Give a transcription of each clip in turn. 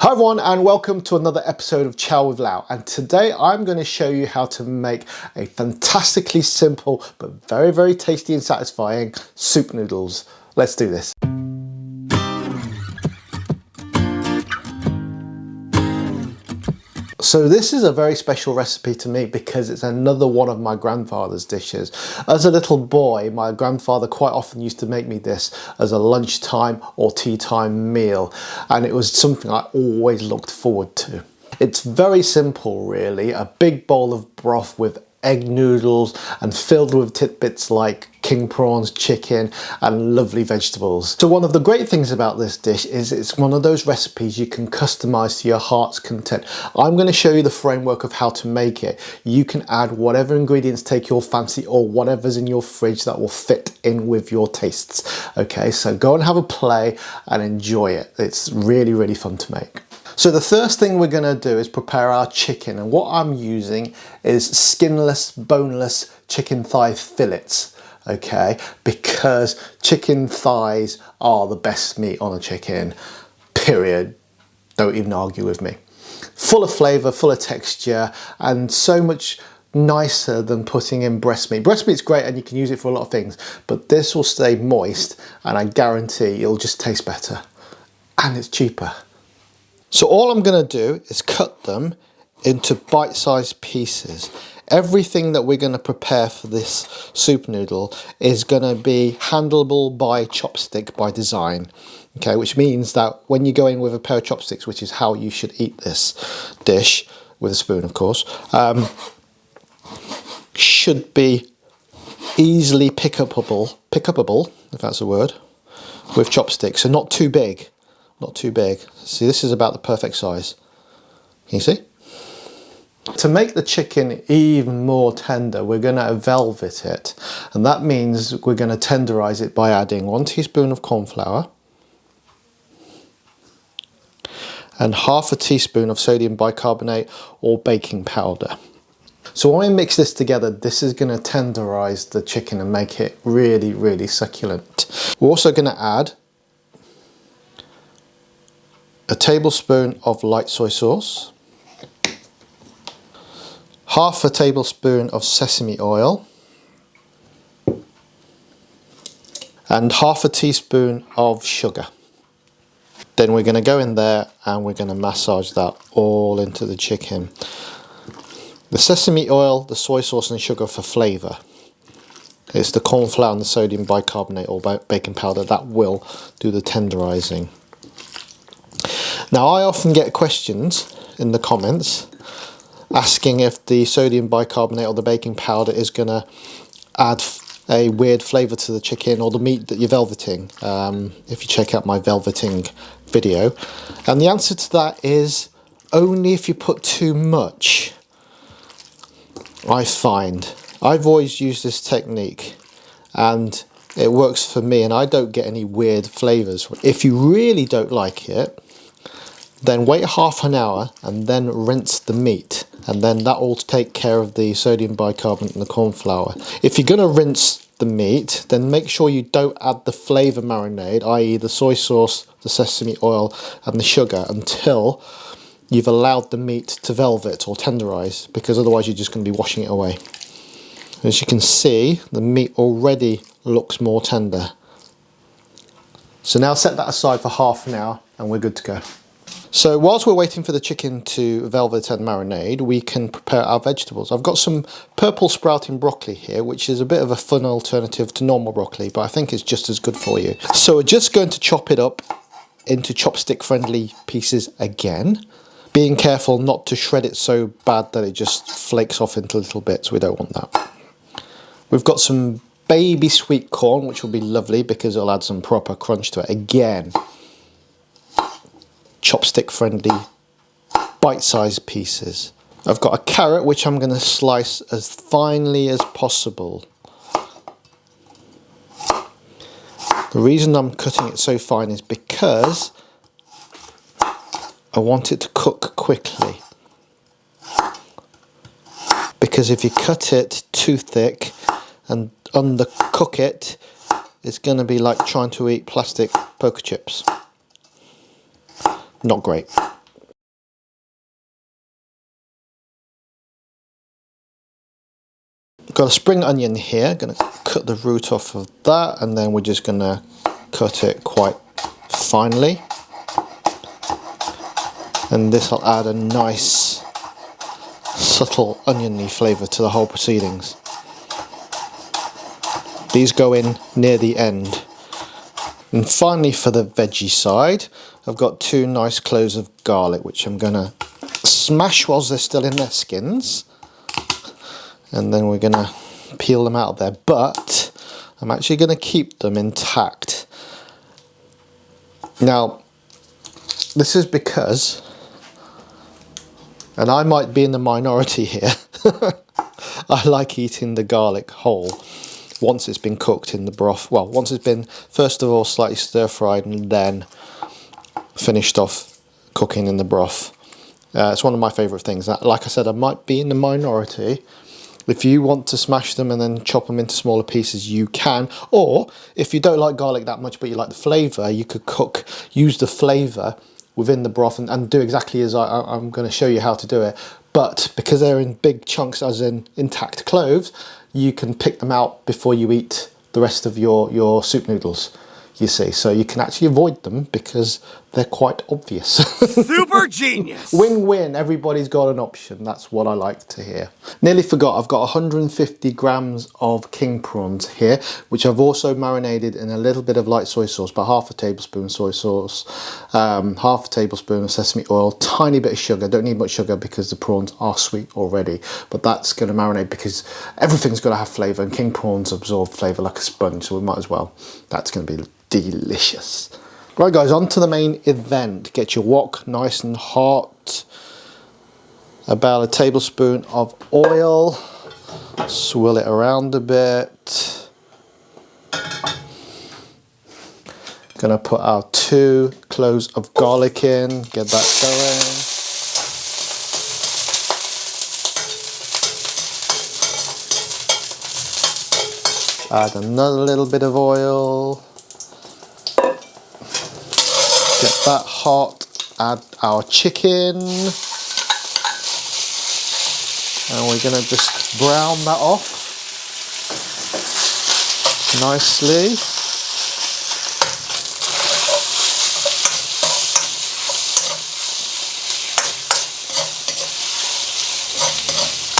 Hi everyone and welcome to another episode of Chow with Lau, and today I'm going to show you how to make a fantastically simple but very tasty and satisfying soup noodles. Let's do this. So this is a very special recipe to me because it's another one of my grandfather's dishes. As a little boy, my grandfather quite often used to make me this as a lunchtime or tea time meal, and it was something I always looked forward to. It's very simple really, a big bowl of broth with egg noodles and filled with tidbits like king prawns, chicken and lovely vegetables. So one of the great things about this dish is it's one of those recipes you can customize to your heart's content. I'm going to show you the framework of how to make it. You can add whatever ingredients take your fancy or whatever's in your fridge that will fit in with your tastes. Okay, so go and have a play and enjoy it. It's really fun to make. So the first thing we're going to do is prepare our chicken, and what I'm using is skinless, boneless chicken thigh fillets, okay, because chicken thighs are the best meat on a chicken, period. Don't even argue with me. Full of flavour, full of texture, and so much nicer than putting in breast meat. Breast meat's great and you can use it for a lot of things, but this will stay moist and I guarantee it'll just taste better, and it's cheaper. So all I'm going to do is cut them into bite-sized pieces. Everything that we're going to prepare for this soup noodle is going to be handleable by chopstick by design. Okay, which means that when you go in with a pair of chopsticks, which is how you should eat this dish, with a spoon of course, should be easily pickupable, if that's a word, with chopsticks, so not too big. Not too big. See, this is about the perfect size. Can you see? To make the chicken even more tender, we're going to velvet it, and that means we're going to tenderize it by adding 1 teaspoon of corn flour and half a teaspoon of sodium bicarbonate or baking powder. So when we mix this together, this is going to tenderize the chicken and make it really succulent. We're also going to add a tablespoon of light soy sauce, half a tablespoon of sesame oil, and half a teaspoon of sugar. Then we're going to go in there and we're going to massage that all into the chicken. The sesame oil, the soy sauce and sugar for flavour. It's the corn flour and the sodium bicarbonate or baking powder that will do the tenderising. Now I often get questions in the comments asking if the sodium bicarbonate or the baking powder is going to add a weird flavour to the chicken or the meat that you're velveting, if you check out my velveting video. And the answer to that is only if you put too much, I find. I've always used this technique and it works for me and I don't get any weird flavours. If you really don't like it, then wait half an hour and then rinse the meat, and then that will take care of the sodium bicarbonate and the corn flour. If you're going to rinse the meat, then make sure you don't add the flavour marinade, i.e. the soy sauce, the sesame oil and the sugar, until you've allowed the meat to velvet or tenderise, because otherwise you're just going to be washing it away. As you can see, the meat already looks more tender. So now set that aside for half an hour and we're good to go. So whilst we're waiting for the chicken to velvet and marinade, we can prepare our vegetables. I've got some purple sprouting broccoli here, which is a bit of a fun alternative to normal broccoli, but I think it's just as good for you. So we're just going to chop it up into chopstick friendly pieces again, being careful not to shred it so bad that it just flakes off into little bits. We don't want that. We've got some baby sweet corn, which will be lovely because it'll add some proper crunch to it. Again, chopstick friendly, bite-sized pieces. I've got a carrot which I'm going to slice as finely as possible. The reason I'm cutting it so fine is because I want it to cook quickly. Because if you cut it too thick and undercook it, it's going to be like trying to eat plastic poker chips. Not great. got a spring onion here. Going to cut the root off of that, and then we're just going to cut it quite finely. And this will add a nice subtle oniony flavour to the whole proceedings. These go in near the end. And finally, for the veggie side, I've got 2 nice cloves of garlic, which I'm going to smash whilst they're still in their skins. And then we're going to peel them out of there. But I'm actually going to keep them intact. Now, this is because, and I might be in the minority here, I like eating the garlic whole once it's been cooked in the broth. Well, once it's been, first of all, slightly stir-fried and then finished off cooking in the broth. It's one of my favourite things. Like I said, I might be in the minority. If you want to smash them and then chop them into smaller pieces, you can. Or, if you don't like garlic that much but you like the flavour, you could use the flavour within the broth and do exactly as I'm going to show you how to do it. But because they're in big chunks, as in intact cloves, you can pick them out before you eat the rest of your soup noodles, you see. So you can actually avoid them because they're quite obvious. Super genius! Win-win, everybody's got an option. That's what I like to hear. Nearly forgot, I've got 150 grams of king prawns here, which I've also marinated in a little bit of light soy sauce, about half a tablespoon soy sauce, half a tablespoon of sesame oil, tiny bit of sugar. Don't need much sugar because the prawns are sweet already, but that's going to marinate because everything's got to have flavour, and king prawns absorb flavour like a sponge, so we might as well. That's going to be delicious. Right guys, on to the main event. Get your wok nice and hot. About a tablespoon of oil. Swirl it around a bit. Gonna put our 2 cloves of garlic in. Get that going. Add another little bit of oil. Get that hot, add our chicken, and we're going to just brown that off nicely.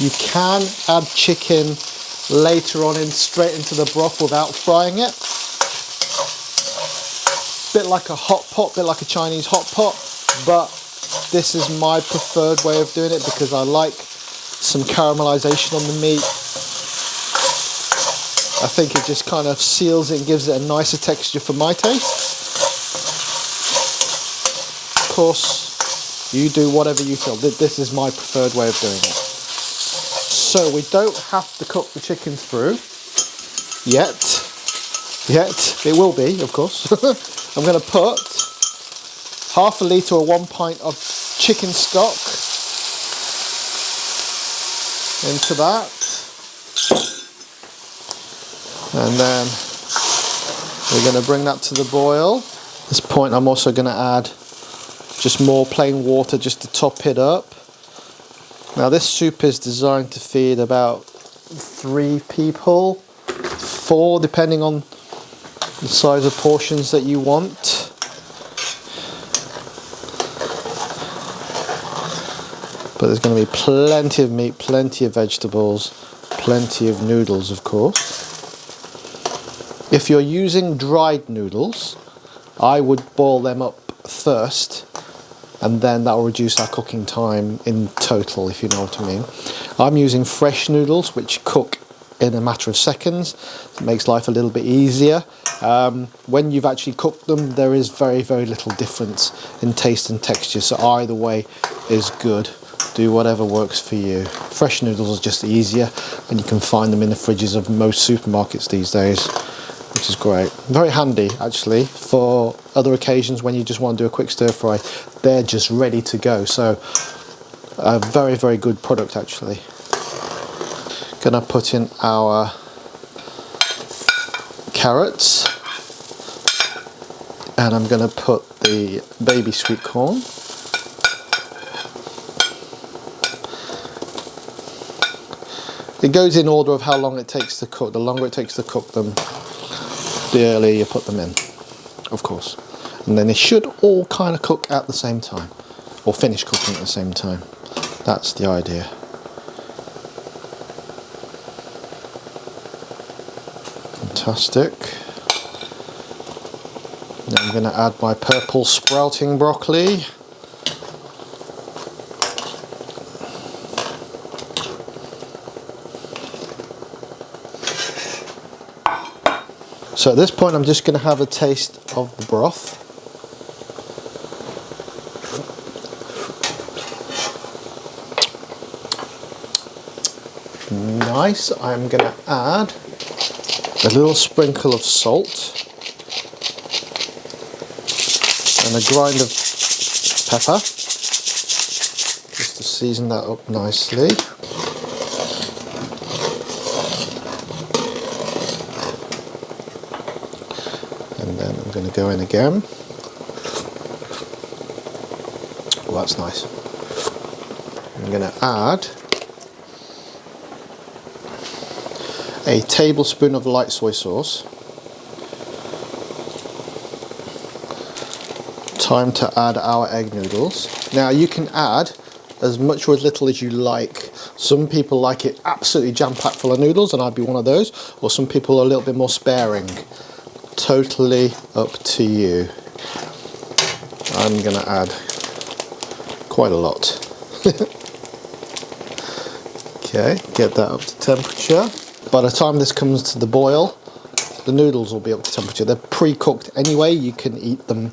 You can add chicken later on straight into the broth without frying it. Bit like a hot pot, bit like a Chinese hot pot, but this is my preferred way of doing it because I like some caramelization on the meat. I think it just kind of seals it and gives it a nicer texture for my taste. Of course, you do whatever you feel. This is my preferred way of doing it. So we don't have to cook the chicken through yet. It will be, of course. I'm going to put half a litre or 1 pint of chicken stock into that. And then we're going to bring that to the boil. At this point I'm also going to add just more plain water just to top it up. Now this soup is designed to feed about 3 people, 4 depending on the size of portions that you want. But there's going to be plenty of meat, plenty of vegetables, plenty of noodles, of course. If you're using dried noodles, I would boil them up first, and then that will reduce our cooking time in total, if you know what I mean. I'm using fresh noodles, which cook in a matter of seconds. It makes life a little bit easier. When you've actually cooked them, there is very, very little difference in taste and texture, so either way is good. Do whatever works for you. Fresh noodles are just easier, and you can find them in the fridges of most supermarkets these days, which is great. Very handy actually for other occasions when you just want to do a quick stir fry. They're just ready to go, so a very, very good product actually. Gonna put in our carrots, and I'm gonna put the baby sweet corn. It goes in order of how long it takes to cook. The longer it takes to cook them, the earlier you put them in, of course. And then they should all kind of cook at the same time, or finish cooking at the same time. That's the idea. Fantastic. Now I'm going to add my purple sprouting broccoli. So at this point I'm just going to have a taste of the broth. Nice. I'm going to add a little sprinkle of salt and a grind of pepper just to season that up nicely. And then I'm going to go in again. Oh, that's nice. I'm going to add a tablespoon of light soy sauce. Time to add our egg noodles. Now you can add as much or as little as you like. Some people like it absolutely jam-packed full of noodles, and I'd be one of those, or some people are a little bit more sparing. Totally up to you. I'm gonna add quite a lot. Okay, get that up to temperature. By the time this comes to the boil, the noodles will be up to temperature. They're pre-cooked anyway, you can eat them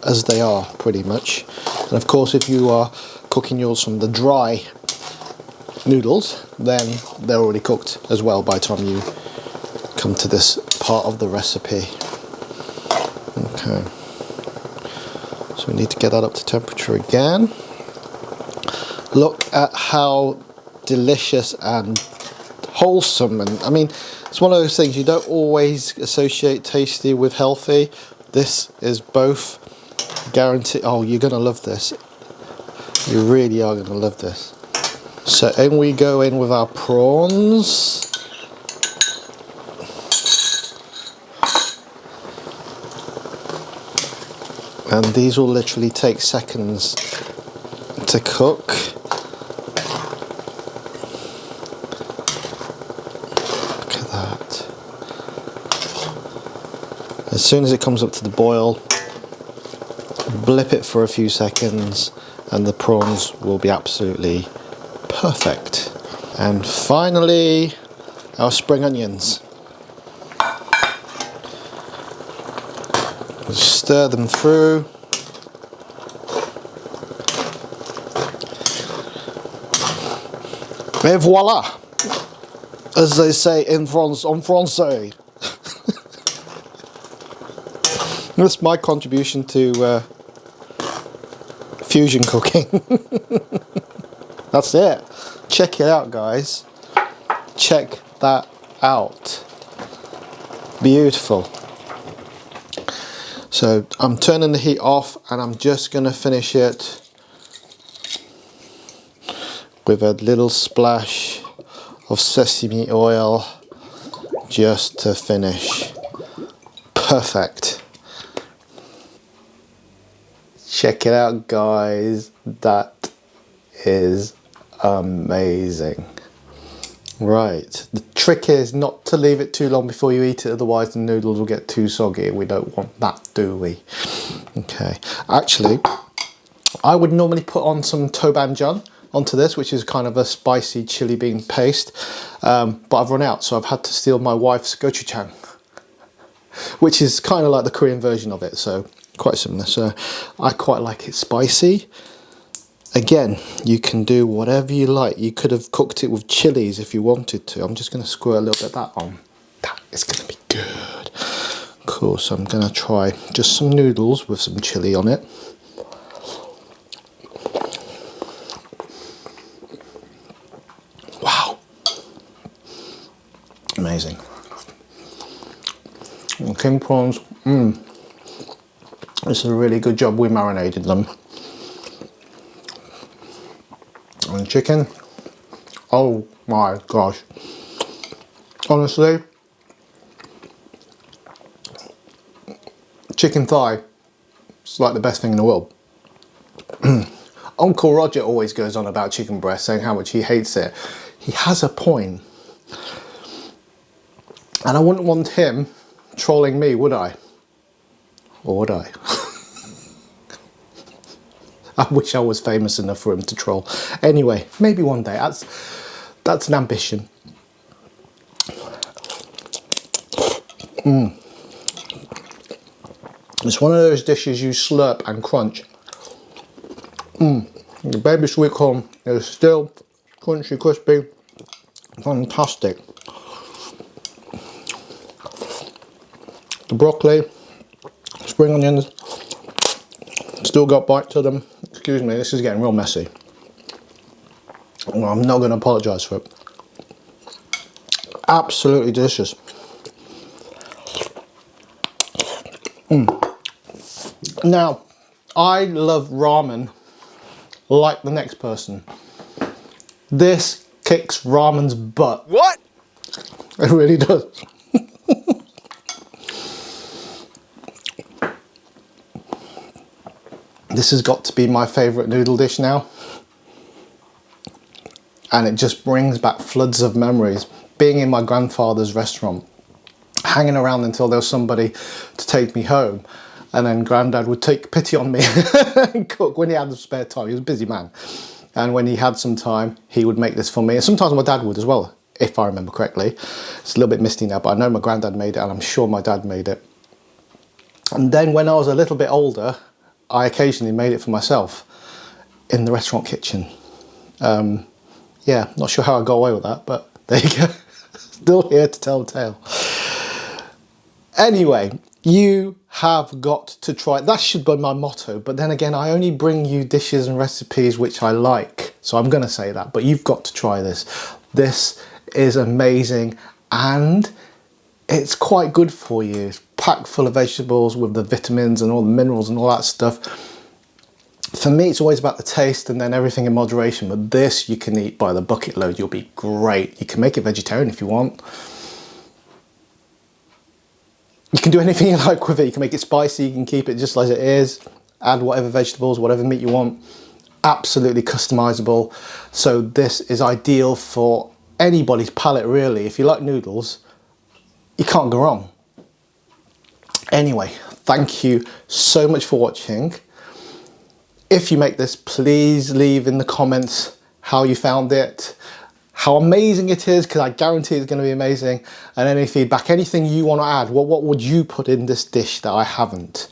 as they are pretty much. And of course if you are cooking yours from the dry noodles, then they're already cooked as well by the time you come to this part of the recipe. Okay, so we need to get that up to temperature again. Look at how delicious and wholesome, and I mean it's one of those things you don't always associate tasty with healthy. This is both guaranteed. Oh, you're gonna love this. You really are gonna love this. So in we go in with our prawns. And these will literally take seconds to cook. As soon as it comes up to the boil, blip it for a few seconds and the prawns will be absolutely perfect. And finally, our spring onions. Just stir them through. Et voila! As they say in France, en français. That's my contribution to fusion cooking. That's it. Check it out, guys. Check that out. Beautiful. So I'm turning the heat off and I'm just going to finish it with a little splash of sesame oil just to finish. Perfect. Check it out, guys. That is amazing. Right, the trick is not to leave it too long before you eat it, otherwise the noodles will get too soggy. We don't want that, do we? Okay, actually I would normally put on some tobanjan onto this, which is kind of a spicy chili bean paste, but I've run out, so I've had to steal my wife's gochujang, which is kind of like the Korean version of it, so quite similar. So I quite like it spicy. Again, you can do whatever you like. You could have cooked it with chilies if you wanted to. I'm just going to squirt a little bit of that on. That is going to be good. Cool, so I'm going to try just some noodles with some chili on it. Wow. Amazing. And king prawns, this is a really good job we marinated them. And chicken, oh my gosh, Honestly, chicken thigh is like the best thing in the world. Uncle Roger always goes on about chicken breast, saying how much he hates it. He has a point. And I wouldn't want him trolling me, would I? Or would I? I wish I was famous enough for him to troll. Anyway, maybe one day. That's an ambition. It's one of those dishes you slurp and crunch. The baby sweet corn is still crunchy, crispy, fantastic. The broccoli, spring onions, still got bite to them. Excuse me, this is getting real messy. Well, I'm not going to apologise for it. Absolutely delicious. Now, I love ramen like the next person. This kicks ramen's butt. What? It really does. This has got to be my favourite noodle dish now. And it just brings back floods of memories. Being in my grandfather's restaurant, hanging around until there was somebody to take me home. And then Granddad would take pity on me and cook when he had the spare time. He was a busy man. And when he had some time, he would make this for me. And sometimes my dad would as well, if I remember correctly. It's a little bit misty now, but I know my Granddad made it and I'm sure my dad made it. And then when I was a little bit older, I occasionally made it for myself in the restaurant kitchen. Yeah, not sure how I got away with that, but there you go. Still here to tell the tale. Anyway, you have got to try. That should be my motto. But then again, I only bring you dishes and recipes which I like. So I'm going to say that. But you've got to try this. This is amazing. And it's quite good for you. It's packed full of vegetables with the vitamins and all the minerals and all that stuff. For me, it's always about the taste and then everything in moderation. But this you can eat by the bucket load. You'll be great. You can make it vegetarian if you want. You can do anything you like with it. You can make it spicy. You can keep it just as it is. Add whatever vegetables, whatever meat you want. Absolutely customizable. So this is ideal for anybody's palate, really. If you like noodles, you can't go wrong. Anyway, thank you so much for watching. If you make this, please leave in the comments how you found it, how amazing it is, because I guarantee it's going to be amazing, and any feedback, anything you want to add. What would you put in this dish that I haven't?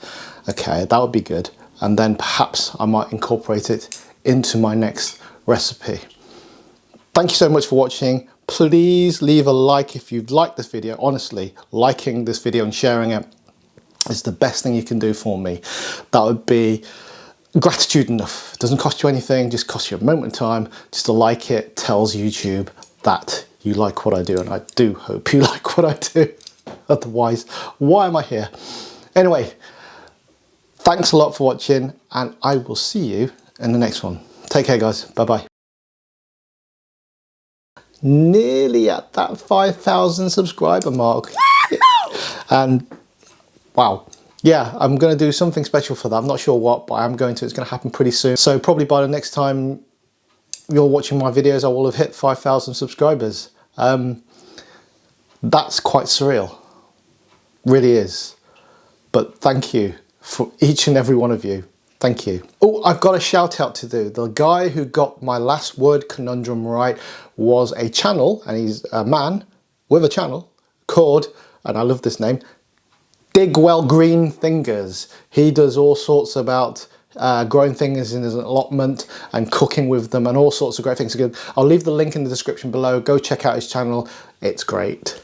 Okay, that would be good. And then perhaps I might incorporate it into my next recipe. Thank you so much for watching. Please leave a like if you've liked this video. Honestly, liking this video and sharing it is the best thing you can do for me. That would be gratitude enough. It doesn't cost you anything, just costs you a moment of time. Just to like it tells YouTube that you like what I do, and I do hope you like what I do. Otherwise, why am I here? Anyway, thanks a lot for watching, and I will see you in the next one. Take care, guys. Bye-bye. Nearly at that 5,000 subscriber mark. And wow. Yeah, I'm going to do something special for that. I'm not sure what, but I am going to. It's going to happen pretty soon. So probably by the next time you're watching my videos, I will have hit 5,000 subscribers. That's quite surreal. Really is. But thank you for each and every one of you. Thank you. Oh, I've got a shout out to do. The guy who got my last word conundrum right was a channel, and he's a man with a channel called, and I love this name, Digwell Greenfingers. He does all sorts about growing things in his allotment and cooking with them and all sorts of great things. I'll leave the link in the description below. Go check out his channel. It's great.